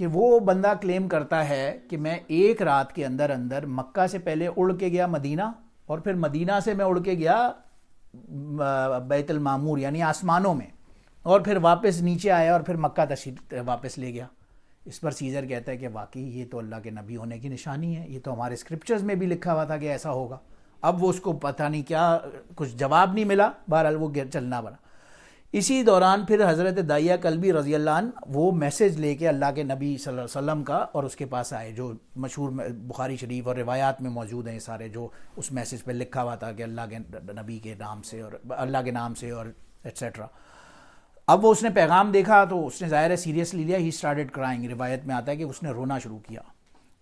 کہ وہ بندہ کلیم کرتا ہے کہ میں ایک رات کے اندر اندر مکہ سے پہلے اڑ کے گیا مدینہ، اور پھر مدینہ سے میں اڑ کے گیا بیت المعمور یعنی آسمانوں میں، اور پھر واپس نیچے آیا اور پھر مکہ تشریف واپس لے گیا. اس پر سیزر کہتا ہے کہ واقعی یہ تو اللہ کے نبی ہونے کی نشانی ہے، یہ تو ہمارے اسکرپچرز میں بھی لکھا ہوا تھا کہ ایسا ہوگا. اب وہ اس کو پتہ نہیں کیا کچھ جواب نہیں ملا، بہرحال وہ چلنا بنا. اسی دوران پھر حضرت داہیہ کلبی رضی اللہ عنہ وہ میسیج لے کے اللہ کے نبی صلی اللہ علیہ وسلم کا اور اس کے پاس آئے، جو مشہور بخاری شریف اور روایات میں موجود ہیں سارے، جو اس میسیج پہ لکھا ہوا تھا کہ اللہ کے نبی کے نام سے اور اللہ کے نام سے اور ایٹسیٹرا. اب وہ اس نے پیغام دیکھا تو اس نے ظاہر ہے سیریسلی لیا. ہی سٹارٹڈ کرائنگ. روایت میں آتا ہے کہ اس نے رونا شروع کیا،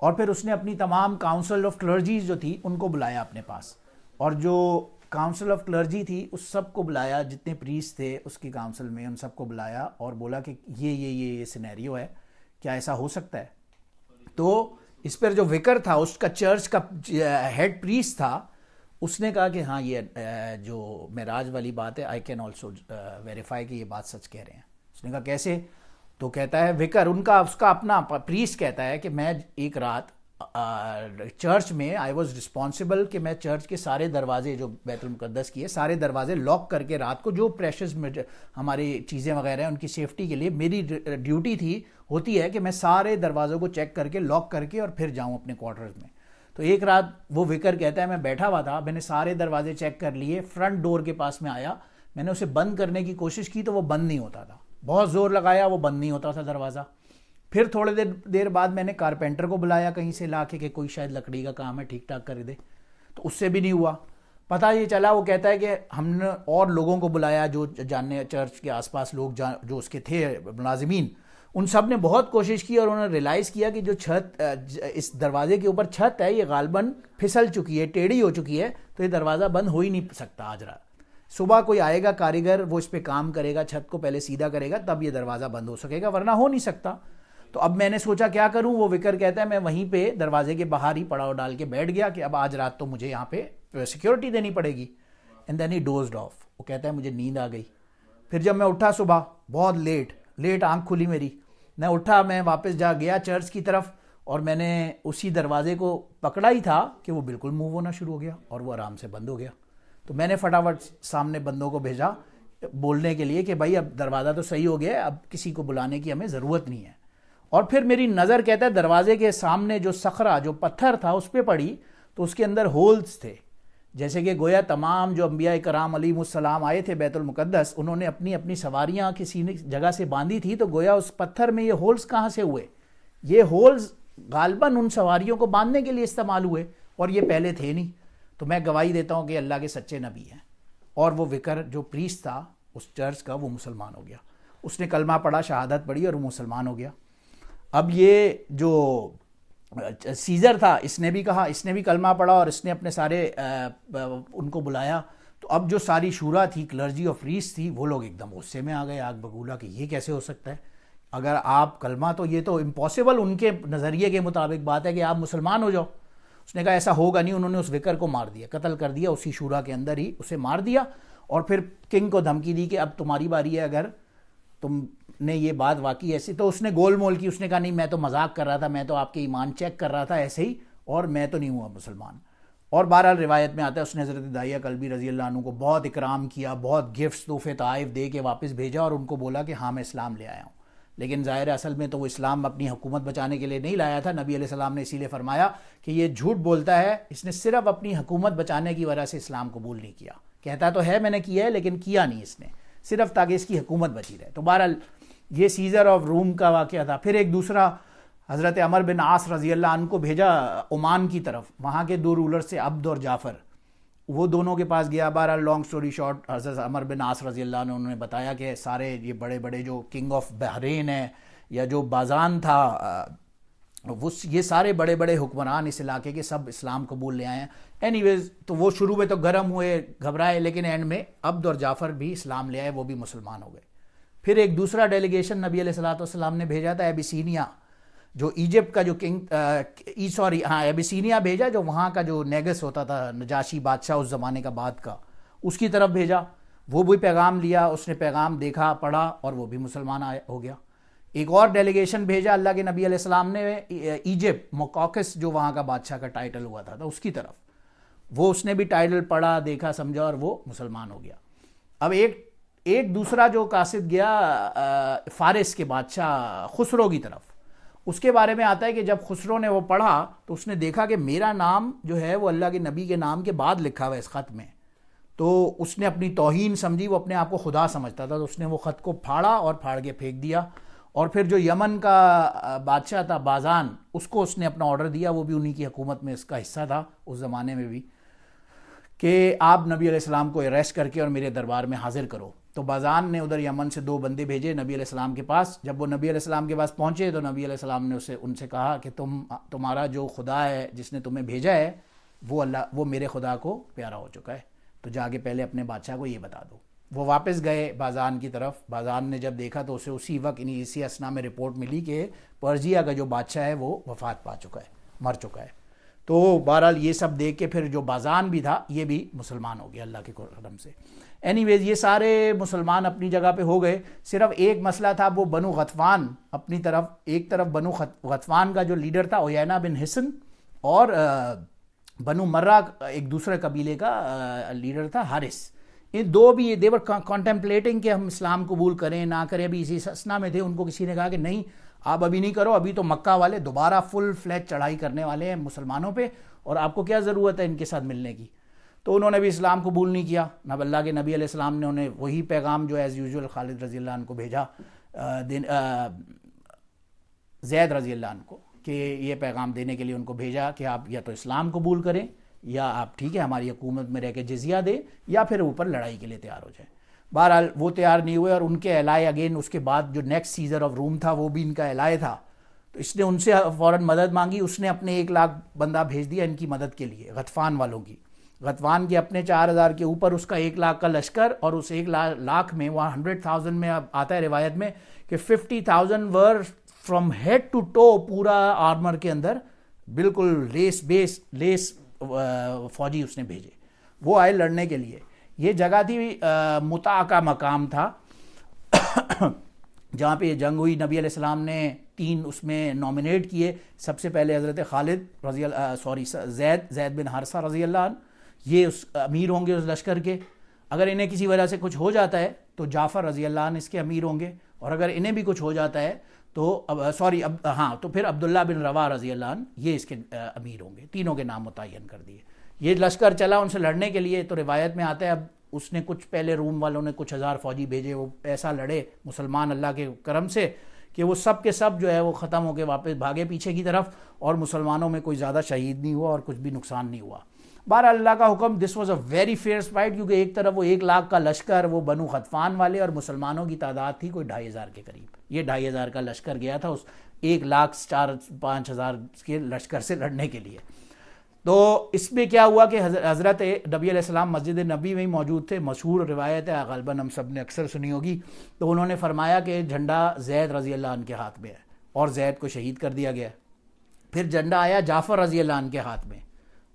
اور پھر اس نے اپنی تمام کاؤنسل آف کلرجیز جو تھی ان کو بلایا اپنے پاس، اور جو کاؤنسل آف کلرجی تھی اس سب کو بلایا، جتنے پریسٹ تھے اس کی کاؤنسل میں ان سب کو بلایا اور بولا کہ یہ سینیریو ہے، کیا ایسا ہو سکتا ہے؟ تو اس پر جو وکر تھا اس کا چرچ کا ہیڈ پریسٹ تھا، اس نے کہا کہ ہاں یہ جو معراج والی بات ہے آئی کین آلسو ویریفائی کہ یہ بات سچ کہہ رہے ہیں. اس نے کہا کیسے؟ تو کہتا ہے وکر اس کا اپنا پریسٹ کہتا ہے کہ میں ایک رات چرچ میں آئی واز رسپانسبل کہ میں چرچ کے سارے دروازے جو بیت المقدس کی ہے سارے دروازے لاک کر کے رات کو جو پریشز ہماری چیزیں وغیرہ ہیں ان کی سیفٹی کے لیے میری ڈیوٹی ہوتی ہے کہ میں سارے دروازوں کو چیک کر کے لاک کر کے اور پھر جاؤں اپنے کوارٹرز میں. تو ایک رات وہ وکر کہتا ہے میں بیٹھا ہوا تھا، میں نے سارے دروازے چیک کر لیے، فرنٹ ڈور کے پاس میں آیا، میں نے اسے بند کرنے کی کوشش کی تو وہ بند نہیں ہوتا تھا، بہت زور لگایا وہ بند نہیں ہوتا تھا دروازہ. پھر تھوڑے دیر بعد میں نے کارپینٹر کو بلایا کہیں سے لا کے کہ کوئی شاید لکڑی کا کام ہے ٹھیک ٹھاک کر دے، تو اس سے بھی نہیں ہوا. پتہ یہ چلا، وہ کہتا ہے کہ ہم نے اور لوگوں کو بلایا جو جاننے چرچ کے آس پاس لوگ جو اس کے تھے ملازمین، ان سب نے بہت کوشش کی اور انہوں نے ریلائز کیا کہ جو چھت اس دروازے کے اوپر چھت ہے یہ غالباً پھسل چکی ہے، ٹیڑھی ہو چکی ہے، تو یہ دروازہ بند ہو ہی نہیں سکتا آج رات. صبح کوئی آئے گا کاریگر، وہ اس پہ کام کرے گا، چھت کو پہلے سیدھا کرے گا تب یہ دروازہ بند ہو سکے گا، ورنہ ہو نہیں سکتا. تو اب میں نے سوچا کیا کروں. وہ وکر کہتا ہے میں وہیں پہ دروازے کے باہر ہی پڑاؤ ڈال کے بیٹھ گیا کہ اب آج رات تو مجھے یہاں پہ سیکیورٹی دینی پڑے گی. And then he dozed off. وہ کہتا ہے مجھے نیند آ گئی. پھر جب میں اٹھا صبح بہت لیٹ آنکھ کھلی میری، میں اٹھا، میں واپس جا گیا چرچ کی طرف، اور میں نے اسی دروازے کو پکڑا ہی تھا کہ وہ بالکل موو ہونا شروع ہو گیا اور وہ آرام سے بند ہو گیا. تو میں نے فٹافٹ سامنے بندوں کو بھیجا بولنے کے لیے کہ بھائی اب دروازہ تو صحیح ہو گیا ہے، اب کسی کو بلانے کی ہمیں ضرورت نہیں ہے. اور پھر میری نظر کہتا ہے دروازے کے سامنے جو صخرہ جو پتھر تھا اس پہ پڑی، تو اس کے اندر ہولز تھے، جیسے کہ گویا تمام جو انبیاء کرام علیہم السلام آئے تھے بیت المقدس، انہوں نے اپنی اپنی سواریاں کسی جگہ سے باندھی تھی، تو گویا اس پتھر میں یہ ہولز کہاں سے ہوئے؟ یہ ہولز غالباً ان سواریوں کو باندھنے کے لیے استعمال ہوئے، اور یہ پہلے تھے نہیں. تو میں گواہی دیتا ہوں کہ اللہ کے سچے نبی ہیں. اور وہ وکر جو پریسٹ تھا اس چرچ کا وہ مسلمان ہو گیا. اس نے کلمہ پڑھا، شہادت پڑھی اور وہ مسلمان ہو گیا. اب یہ جو سیزر تھا اس نے بھی کہا، اس نے بھی کلمہ پڑھا اور اس نے اپنے سارے ان کو بلایا. تو اب جو ساری شورا تھی، کلرجی اور پریسٹ تھی، وہ لوگ ایک دم غصے میں آ گئے، آگ بگولا کہ یہ کیسے ہو سکتا ہے؟ اگر آپ کلمہ، تو یہ تو امپاسبل ان کے نظریے کے مطابق بات ہے کہ آپ مسلمان ہو جاؤ. اس نے کہا ایسا ہوگا نہیں. انہوں نے اس وکر کو مار دیا، قتل کر دیا، اسی شورا کے اندر ہی اسے مار دیا. اور پھر کنگ کو دھمکی دی کہ اب تمہاری باری ہے، اگر تم نے یہ بات واقعی ایسی. تو اس نے گول مول کی، اس نے کہا نہیں میں تو مذاق کر رہا تھا، میں تو آپ کے ایمان چیک کر رہا تھا ایسے ہی، اور میں تو نہیں ہوا مسلمان. اور بہرحال روایت میں آتا ہے اس نے حضرت داہیہ کلبی رضی اللہ عنہ کو بہت اکرام کیا، بہت گفٹس تحفے تحائف دے کے واپس بھیجا، اور ان کو بولا کہ ہاں میں اسلام لے آیا ہوں. لیکن ظاہر اصل میں تو وہ اسلام اپنی حکومت بچانے کے لیے نہیں لایا تھا. نبی علیہ السلام نے اسی لیے فرمایا کہ یہ جھوٹ بولتا ہے، اس نے صرف اپنی حکومت بچانے کی وجہ سے اسلام قبول نہیں کیا. کہتا تو ہے میں نے کیا ہے لیکن کیا نہیں اس نے، صرف تاکہ اس کی حکومت بچی رہے. تو بہرحال یہ سیزر آف روم کا واقعہ تھا. پھر ایک دوسرا حضرت عمر بن عاص رضی اللہ عنہ کو بھیجا عمان کی طرف، وہاں کے دو رولر سے عبد اور جعفر، وہ دونوں کے پاس گیا. بہرحال لانگ سٹوری شارٹ، حضرت عمر بن عاص رضی اللہ عنہ انہوں نے بتایا کہ سارے یہ بڑے بڑے جو کنگ آف بحرین ہے یا جو بازان تھا، وہ یہ سارے بڑے بڑے حکمران اس علاقے کے سب اسلام قبول لے آئے ہیں. اینی ویز تو وہ شروع میں تو گرم ہوئے، گھبرائے، لیکن اینڈ میں عبد اور جعفر بھی اسلام لے آئے، وہ بھی مسلمان ہو گئے. پھر ایک دوسرا ڈیلیگیشن نبی علیہ الصلوۃ والسلام نے بھیجا تھا ایبیسینیا، جو ایجپٹ کا جو کنگ ایبیسینیا بھیجا، جو وہاں کا جو نیگس ہوتا تھا، نجاشی بادشاہ اس زمانے کا بعد کا، اس کی طرف بھیجا. وہ بھی پیغام لیا، اس نے پیغام دیکھا، پڑھا، اور وہ بھی مسلمان ہو گیا. ایک اور ڈیلیگیشن بھیجا اللہ کے نبی علیہ السلام نے ایجپٹ، موکاکس جو وہاں کا بادشاہ کا ٹائٹل ہوا تھا اس کی طرف. وہ اس نے بھی ٹائٹل پڑھا، دیکھا، سمجھا اور وہ مسلمان ہو گیا. اب ایک دوسرا جو قاصد گیا فارس کے بادشاہ خسرو کی طرف، اس کے بارے میں آتا ہے کہ جب خسرو نے وہ پڑھا تو اس نے دیکھا کہ میرا نام جو ہے وہ اللہ کے نبی کے نام کے بعد لکھا ہوا ہے اس خط میں. تو اس نے اپنی توہین سمجھی، وہ اپنے آپ کو خدا سمجھتا تھا، تو اس نے وہ خط کو پھاڑا اور پھاڑ کے پھینک دیا. اور پھر جو یمن کا بادشاہ تھا بازان، اس کو اس نے اپنا آرڈر دیا، وہ بھی انہی کی حکومت میں اس کا حصہ تھا اس زمانے میں بھی، کہ آپ نبی علیہ السلام کو اریسٹ کر کے اور میرے دربار میں حاضر کرو. تو بازان نے ادھر یمن سے 2 بندے بھیجے نبی علیہ السلام کے پاس. جب وہ نبی علیہ السلام کے پاس پہنچے تو نبی علیہ السلام نے ان سے کہا کہ تمہارا جو خدا ہے جس نے تمہیں بھیجا ہے وہ میرے خدا کو پیارا ہو چکا ہے، تو جا کے پہلے اپنے بادشاہ کو یہ بتا دو. وہ واپس گئے بازان کی طرف. بازان نے جب دیکھا تو اسے اسی وقت اسی اسنا میں رپورٹ ملی کہ پرجیا کا جو بادشاہ ہے وہ وفات پا چکا ہے، مر چکا ہے. تو بہرحال یہ سب دیکھ کے پھر جو بازان بھی تھا یہ بھی مسلمان ہو گیا اللہ کے کرم سے. اینی ویز یہ سارے مسلمان اپنی جگہ پہ ہو گئے. صرف ایک مسئلہ تھا، وہ بنو غطفان اپنی طرف، ایک طرف بنو غطفان کا جو لیڈر تھا عیینہ بن حصن، اور بنو مرہ ایک دوسرے قبیلے کا لیڈر تھا حارث. ان دو بھی دے ور کانٹمپلیٹنگ کہ ہم اسلام قبول کریں نہ کریں. ابھی اسی اسنا میں تھے، ان کو کسی نے کہا کہ نہیں آپ ابھی نہیں کرو، ابھی تو مکہ والے دوبارہ فل فلیج چڑھائی کرنے والے ہیں مسلمانوں پہ، اور آپ کو کیا ضرورت ہے ان کے ساتھ ملنے کی. تو انہوں نے بھی اسلام قبول نہیں کیا. نب اللہ کے نبی علیہ السلام نے انہیں وہی پیغام جو ایز یوزول خالد رضی اللہ عنہ کو بھیجا، زید رضی اللہ عنہ کو، کہ یہ پیغام دینے کے لیے ان کو بھیجا کہ آپ یا تو اسلام قبول کریں یا آپ ٹھیک ہے ہماری حکومت میں رہ کے جزیہ دیں، یا پھر اوپر لڑائی کے لیے تیار ہو جائیں. بہرحال وہ تیار نہیں ہوئے، اور ان کے الائے اگین اس کے بعد جو نیکسٹ سیزر آف روم تھا وہ بھی ان کا الائے تھا. تو اس نے ان سے فوراً مدد مانگی. اس نے اپنے 1 لاکھ بندہ بھیج دیا ان کی مدد کے لیے، غطفان والوں کی. غطفان کے اپنے 4000 کے اوپر اس کا 1 لاکھ کا لشکر، اور اس 1 لاکھ میں وہاں 100,000 میں اب آتا ہے روایت میں کہ 50,000 ور فرام ہیڈ ٹو ٹو، پورا آرمر کے اندر بالکل لیس فوجی اس نے بھیجے. وہ آئے لڑنے کے لیے. یہ جگہ تھی مطاع کا مقام تھا جہاں پہ یہ جنگ ہوئی. نبی علیہ السلام نے 3 اس میں نامنیٹ کیے. سب سے پہلے حضرت خالد زید بن حارثہ رضی اللہ عنہ، یہ اس امیر ہوں گے اس لشکر کے. اگر انہیں کسی وجہ سے کچھ ہو جاتا ہے تو جعفر رضی اللہ عنہ اس کے امیر ہوں گے، اور اگر انہیں بھی کچھ ہو جاتا ہے تو تو پھر عبداللہ بن روا رضی اللہ عنہ یہ اس کے امیر ہوں گے. تینوں کے نام متعین کر دیے. یہ لشکر چلا ان سے لڑنے کے لیے. تو روایت میں آتا ہے اب اس نے کچھ پہلے روم والوں نے کچھ 1000 فوجی بھیجے، وہ ایسا لڑے مسلمان اللہ کے کرم سے کہ وہ سب کے سب جو ہے وہ ختم ہو کے واپس بھاگے پیچھے کی طرف، اور مسلمانوں میں کوئی زیادہ شہید نہیں ہوا اور کچھ بھی نقصان نہیں ہوا. بہرحال اللہ کا حکم، this was a very fierce fight, کیونکہ ایک طرف وہ 1 لاکھ کا لشکر وہ بنو غطفان والے، اور مسلمانوں کی تعداد تھی کوئی 2500 کے قریب. یہ 2500 کا لشکر گیا تھا اس 1,04,000-5,000 کے لشکر سے لڑنے کے لیے. تو اس میں کیا ہوا کہ حضرت نبی علیہ السلام مسجد نبی میں ہی موجود تھے. مشہور روایت ہے، غالباً ہم سب نے اکثر سنی ہوگی. تو انہوں نے فرمایا کہ جھنڈا زید رضی اللہ عنہ کے ہاتھ میں ہے، اور زید کو شہید کر دیا گیا. پھر جھنڈا آیا جعفر رضی اللہ عنہ کے ہاتھ میں،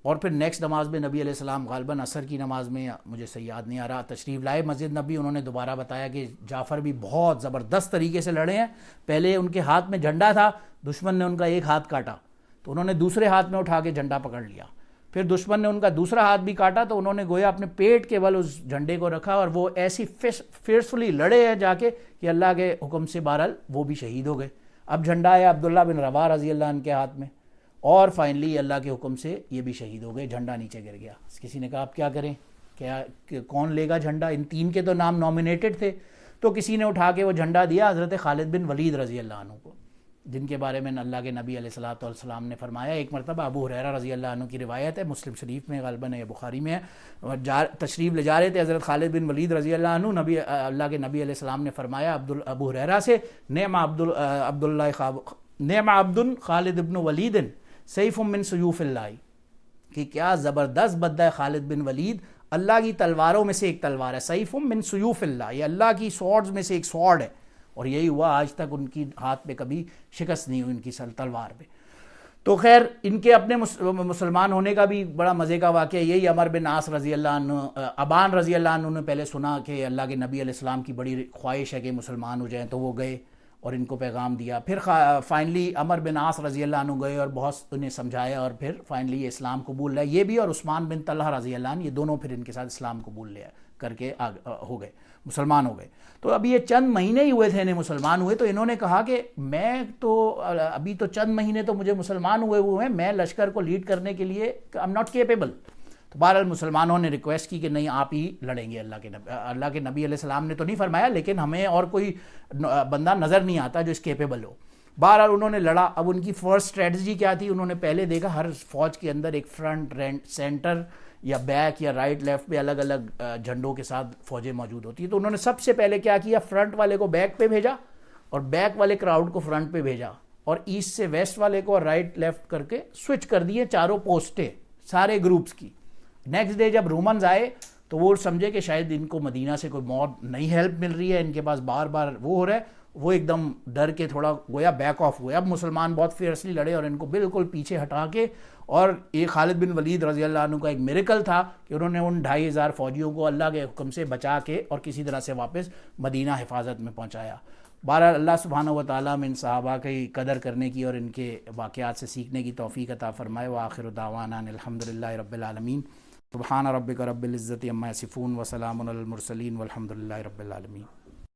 اور پھر نیکسٹ نماز میں نبی علیہ السلام غالباً عصر کی نماز میں، مجھے صحیح یاد نہیں آ رہا، تشریف لائے مسجد نبی. انہوں نے دوبارہ بتایا کہ جعفر بھی بہت زبردست طریقے سے لڑے ہیں. پہلے ان کے ہاتھ میں جھنڈا تھا، دشمن نے ان کا ایک ہاتھ کاٹا تو انہوں نے دوسرے ہاتھ میں اٹھا کے جھنڈا پکڑ لیا. پھر دشمن نے ان کا دوسرا ہاتھ بھی کاٹا تو انہوں نے گویا اپنے پیٹ کے بل اس جھنڈے کو رکھا، اور وہ ایسی فیئرسفلی لڑے ہیں جا کے کہ اللہ کے حکم سے بہرحال وہ بھی شہید ہو گئے. اب جھنڈا ہے عبداللہ بن روا رضی اللہ عنہ کے ہاتھ میں، اور فائنلی اللہ کے حکم سے یہ بھی شہید ہو گئے. جھنڈا نیچے گر گیا. کسی نے کہا اب کیا کریں، کون لے گا جھنڈا؟ ان 3 کے تو نام نامنیٹڈ تھے. تو کسی نے اٹھا کے وہ جھنڈا دیا حضرت خالد بن ولید رضی اللہ عنہ کو، جن کے بارے میں اللہ کے نبی علیہ الصلوۃ والسلام نے فرمایا. ایک مرتبہ ابو ہریرہ رضی اللہ عنہ کی روایت ہے، مسلم شریف میں غالباً یا بخاری میں ہے، تشریف لے جا رہے تھے حضرت خالد بن ولید رضی اللہ عنہ. اللہ کے نبی علیہ السلام نے فرمایا ابو ہریرہ سے، نعم عبد خالد بن ولید سیف من سیوف اللہ، کہ کیا زبردست بدہ ہے خالد بن ولید، اللہ کی تلواروں میں سے ایک تلوار ہے. سیف من سیوف اللہ، یہ اللہ کی سوارڈز میں سے ایک سوارڈ ہے، اور یہی ہوا آج تک ان کی ہاتھ پہ کبھی شکست نہیں ہوئی ان کی تلوار پہ. تو خیر ان کے اپنے مسلمان ہونے کا بھی بڑا مزے کا واقعہ یہی. عمر بن عاص رضی اللہ عنہ، ابان رضی اللہ عنہ نے پہلے سنا کہ اللہ کے نبی علیہ السلام کی بڑی خواہش ہے کہ مسلمان ہو جائیں، تو وہ گئے اور ان کو پیغام دیا. پھر فائنلی عمر بن عاص رضی اللہ عنہ گئے اور بہت انہیں سمجھایا اور پھر فائنلی یہ اسلام قبول لیا, یہ بھی اور عثمان بن طلحہ رضی اللہ عنہ, یہ دونوں پھر ان کے ساتھ اسلام قبول لیا کر کے ہو گئے, مسلمان ہو گئے. تو ابھی یہ چند مہینے ہی ہوئے تھے انہیں مسلمان ہوئے, تو انہوں نے کہا کہ میں تو ابھی تو چند مہینے تو مجھے مسلمان ہوئے ہیں, میں لشکر کو لیڈ کرنے کے لیے آئی ایم ناٹ کیپیبل. تو بہرحال مسلمانوں نے ریکویسٹ کی کہ نہیں آپ ہی لڑیں گے. اللہ کے نبی علیہ السلام نے تو نہیں فرمایا, لیکن ہمیں اور کوئی بندہ نظر نہیں آتا جو اس کیپیبل ہو. بہرحال انہوں نے لڑا. اب ان کی فرسٹ اسٹریٹجی کیا تھی, انہوں نے پہلے دیکھا ہر فوج کے اندر ایک فرنٹ سینٹر یا بیک یا رائٹ لیفٹ پہ الگ الگ جھنڈوں کے ساتھ فوجیں موجود ہوتی ہیں. تو انہوں نے سب سے پہلے کیا کیا, فرنٹ والے کو بیک پہ بھیجا اور بیک والے کراؤڈ کو فرنٹ پہ بھیجا, اور ایسٹ سے ویسٹ والے کو رائٹ لیفٹ کر کے سوئچ کر دیے چاروں پوسٹیں سارے گروپس کی. نیکسٹ ڈے جب رومنز آئے تو وہ سمجھے کہ شاید ان کو مدینہ سے کوئی موت نہیں ہیلپ مل رہی ہے, ان کے پاس بار بار وہ ہو رہا ہے, وہ ایک دم ڈر کے تھوڑا گویا بیک آف ہوئے. اب مسلمان بہت فیئرسلی لڑے اور ان کو بالکل پیچھے ہٹا کے, اور یہ خالد بن ولید رضی اللہ عنہ کا ایک میریکل تھا کہ انہوں نے ان 2500 فوجیوں کو اللہ کے حکم سے بچا کے اور کسی طرح سے واپس مدینہ حفاظت میں پہنچایا. بہرحال اللہ سبحانہ و تعالیٰ میں ان صحابہ کی قدر کرنے کی اور ان کے واقعات سے سیکھنے کی توفیق عطا فرمائے. وآخر دعوانا الحمدللہ رب العالمین. سبحان ربک رب العزت عما یصفون وسلام علی المرسلین والحمد للہ رب العالمین.